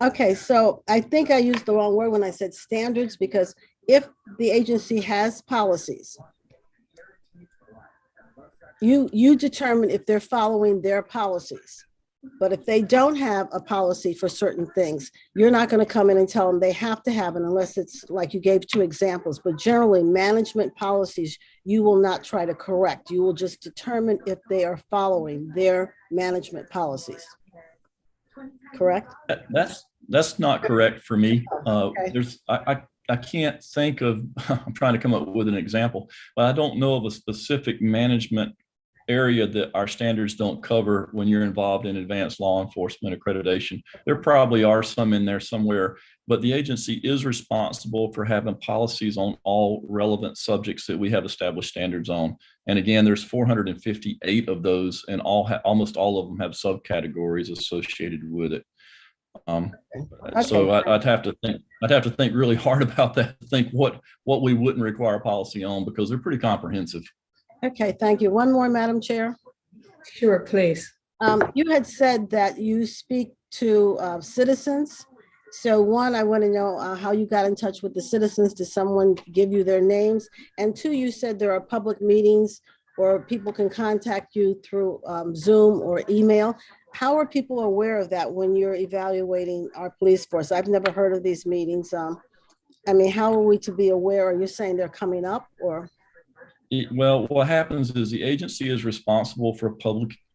Okay, so I think I used the wrong word when I said standards, because if the agency has policies, you determine if they're following their policies. But if they don't have a policy for certain things, you're not going to come in and tell them they have to have it unless it's like you gave 2 examples. But generally, management policies, you will not try to correct. You will just determine if they are following their management policies. Correct? That's not correct for me. Okay. I can't think of, I'm trying to come up with an example, but I don't know of a specific management area that our standards don't cover when you're involved in advanced law enforcement accreditation. There probably are some in there somewhere, but the agency is responsible for having policies on all relevant subjects that we have established standards on. And again, there's 458 of those, and almost all of them have subcategories associated with it. So I'd have to think really hard about that, to think what we wouldn't require policy on, because they're pretty comprehensive. Okay, thank you. One more, Madam Chair. Sure, please. You had said that you speak to citizens. So one, I want to know how you got in touch with the citizens. Did someone give you their names? And 2, you said there are public meetings or people can contact you through Zoom or email. How are people aware of that when you're evaluating our police force? I've never heard of these meetings. I mean, how are we to be aware? Are you saying they're coming up or? Well, what happens is the agency is responsible for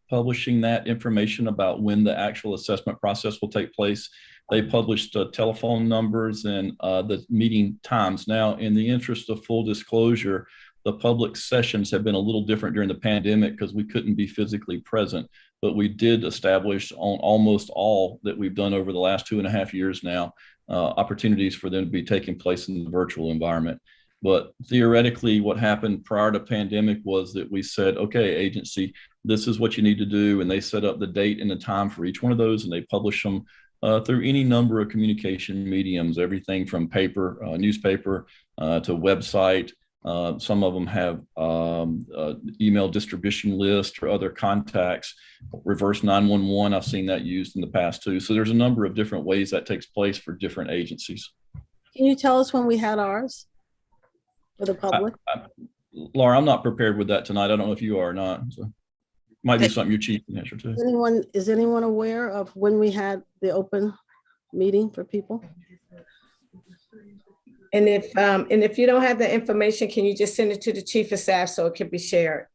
publishing that information about when the actual assessment process will take place. They published telephone numbers and the meeting times. Now, in the interest of full disclosure, the public sessions have been a little different during the pandemic because we couldn't be physically present, but we did establish on almost all that we've done over the last 2.5 years now, opportunities for them to be taking place in the virtual environment. But theoretically, what happened prior to pandemic was that we said, okay, agency, this is what you need to do. And they set up the date and the time for each one of those, and they publish them through any number of communication mediums, everything from paper, newspaper, to website. Some of them have email distribution list or other contacts, reverse 911. I've seen that used in the past too. So there's a number of different ways that takes place for different agencies. Can you tell us when we had ours for the public? Laura, I'm not prepared with that tonight. I don't know if you are or not. So might be something your chief can answer to. Is anyone aware of when we had the open meeting for people? And if you don't have the information, can you just send it to the chief of staff so it can be shared?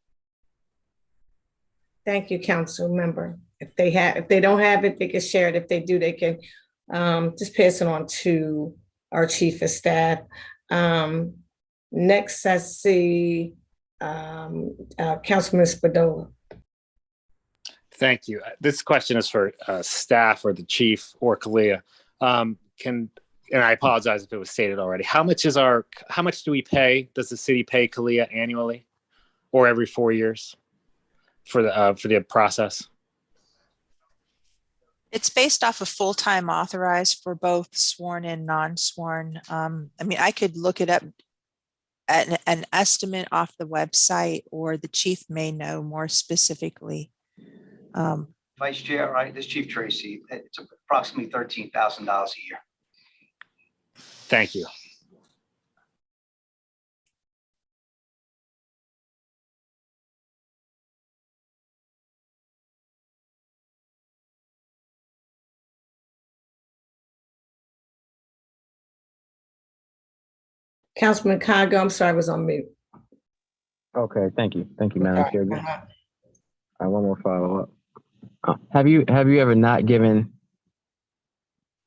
Thank you, council member. If they don't have it, they can share it. If they do, they can just pass it on to our chief of staff. Next, I see Councilman Spadola. Thank you. This question is for staff or the chief or Kalia. And I apologize if it was stated already. How much do we pay? Does the city pay Kalia annually or every 4 years for the process? It's based off of full-time authorized for both sworn and non-sworn. I mean, I could look it up at an estimate off the website, or the chief may know more specifically. Vice Chair, right, this Chief Tracy, it's approximately $13,000 a year. Thank you. Councilman Congo, I'm sorry, I was on mute. Okay, thank you. Thank you, Madam Chair. Uh-huh. One more follow-up. Have you ever not given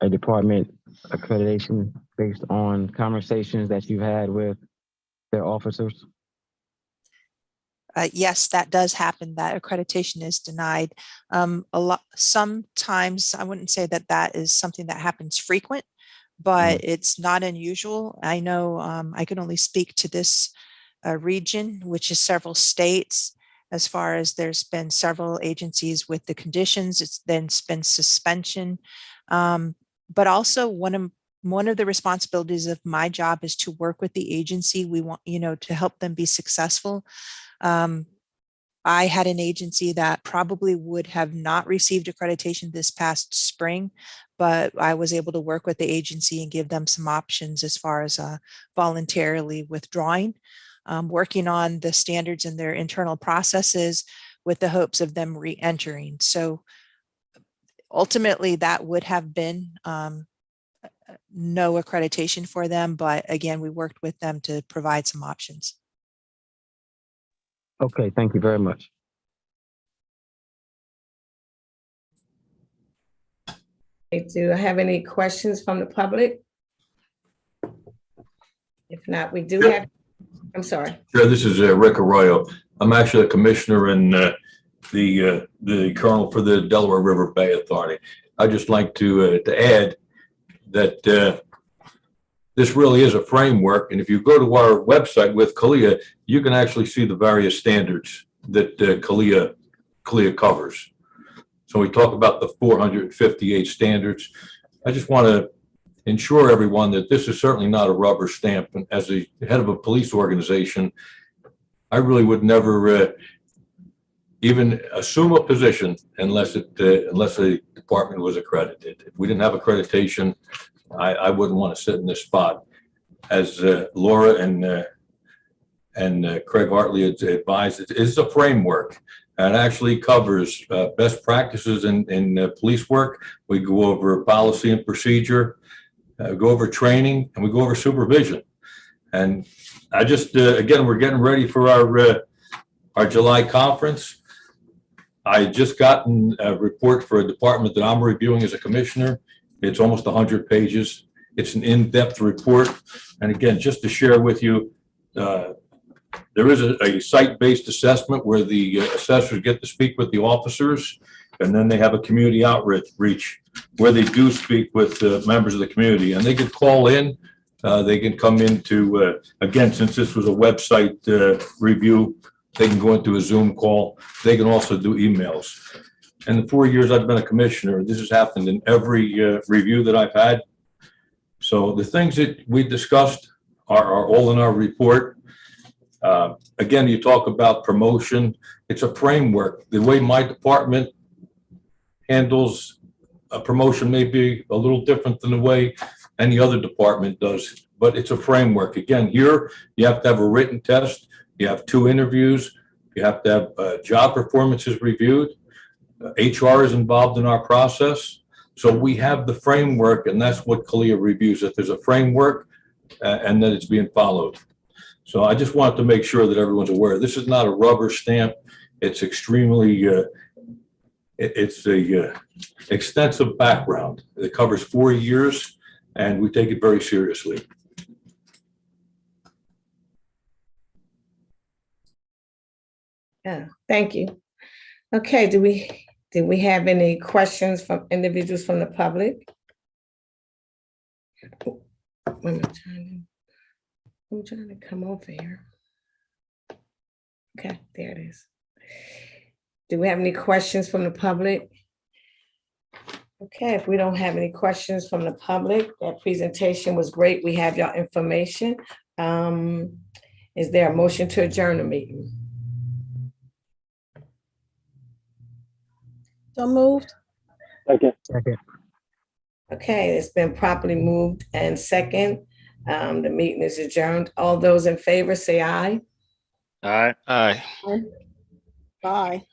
a department accreditation based on conversations that you've had with their officers? Yes, that does happen. That accreditation is denied. Sometimes I wouldn't say that that is something that happens frequent, but it's not unusual. I know I can only speak to this region, which is several states. As far as there's been several agencies with the conditions, it's then been suspension. But also one of the responsibilities of my job is to work with the agency. We want, to help them be successful. I had an agency that probably would have not received accreditation this past spring, but I was able to work with the agency and give them some options as far as voluntarily withdrawing, working on the standards in their internal processes with the hopes of them re-entering. So ultimately that would have been no accreditation for them, but again, we worked with them to provide some options. Okay, thank you very much. Do I have any questions from the public? If not, we do have, I'm sorry. Sure, this is Rick Arroyo. I'm actually a commissioner and the colonel for the Delaware River Bay Authority. I'd just like to add that this really is a framework, and if you go to our website with CALEA, you can actually see the various standards that CALEA covers. So we talk about the 458 standards. I just want to ensure everyone that this is certainly not a rubber stamp. And as the head of a police organization, I really would never even assume a position unless the department was accredited. If we didn't have accreditation, I wouldn't want to sit in this spot. As Laura and Craig Hartley advised, it's a framework and actually covers best practices in police work. We go over policy and procedure, go over training, and we go over supervision. And I just, again, we're getting ready for our July conference. I just gotten a report for a department that I'm reviewing as a commissioner. It's almost 100 pages. It's an in-depth report. And again, just to share with you, there is a site-based assessment where the assessors get to speak with the officers, and then they have a community outreach where they do speak with members of the community, and they can call in. They can come into, again, since this was a website review, they can go into a Zoom call. They can also do emails. In the 4 years I've been a commissioner, this has happened in every review that I've had. So the things that we discussed are all in our report. Again, you talk about promotion. It's a framework. The way my department handles a promotion may be a little different than the way any other department does, but it's a framework. Again, here you have to have a written test. You have 2 interviews. You have to have job performances reviewed. HR is involved in our process. So we have the framework, and that's what CALEA reviews, that there's a framework and that it's being followed. So I just wanted to make sure that everyone's aware. This is not a rubber stamp. It's extremely, it's a extensive background. It covers 4 years, and we take it very seriously. Yeah, thank you. Okay, do we have any questions from individuals from the public? I'm trying to come over here. Okay, there it is. Do we have any questions from the public? Okay, if we don't have any questions from the public, that presentation was great. We have your information. Is there a motion to adjourn the meeting? So moved. Second. Okay, it's been properly moved and second. The meeting is adjourned. All those in favor say aye. Aye. Aye. Bye.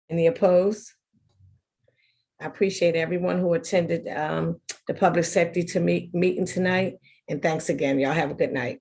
Any opposed? I appreciate everyone who attended the public safety meeting tonight. And thanks again. Y'all have a good night.